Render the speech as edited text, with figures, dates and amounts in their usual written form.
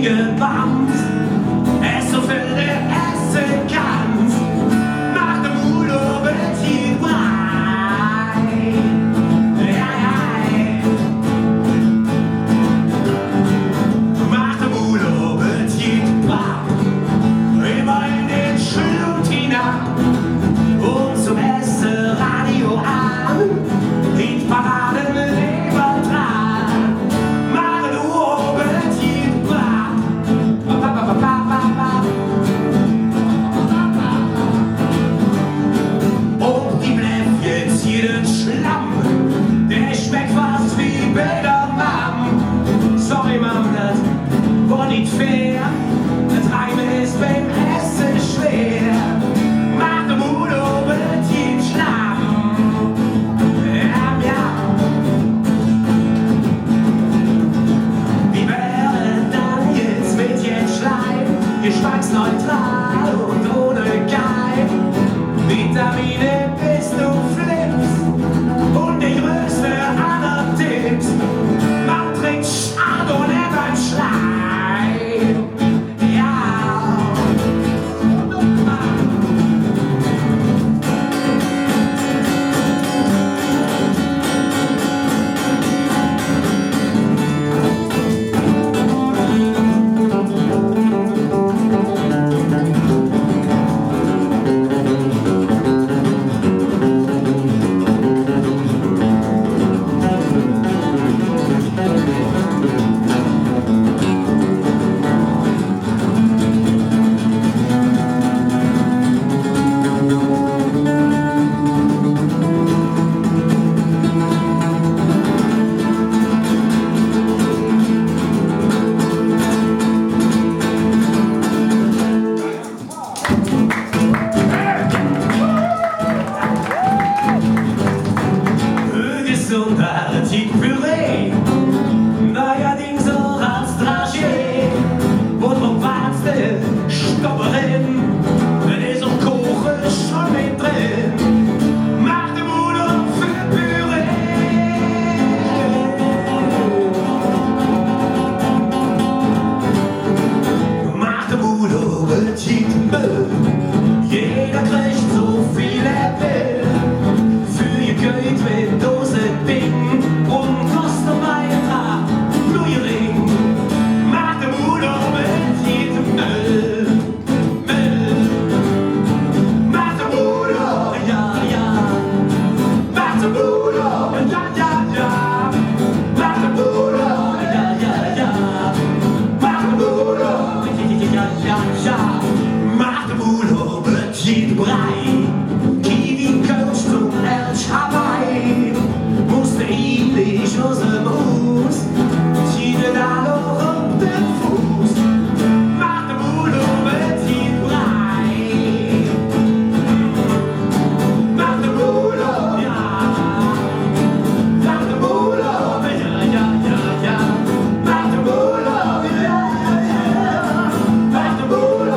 gebannt. Es so viele essen kannst, macht der Urlaub die frei. Ja, ja. Macht der Urlaub die frei. Immer in den Schlut hinein und zum Essen Radio an. Die Paraden leben dran. Macht der Urlaub die frei. Und die bleibt jetzt jeden Schlamm, der schmeckt fast wie Bädermann. Sorry, Mann, das war nicht fair. Das Reimen ist beim Essen schwer. Macht der Mut oben den Schlamm. Ja, ja. Wie wäre dann jetzt mit jetzt Schleim? Geschmacksneutral und ohne Geim. Vitamine bis du flippst und die größte aller Tipps. Man trinkt Chardonnay beim Schleim. Ja. Püree, neuerdings auch als Dragé. Und wo warst du? Stopperin, das ist auch Kochen schon mit drin. Mach den Mut auf für Püree. Mach den Mut auf die Müll. Jeder kriegt so viel er will. Für ihr Geld mit Dose Ding. Brei, Kiwi, Coach und Elch Hawaii. Musste ähnlich aus dem Haus, ziehen da noch auf den Fuß. Macht den Mut mit die Brei. Macht den Mut ja. Macht den Mut ja, ja, ja, ja. Macht den Mut ja, ja, ja. Macht den Mut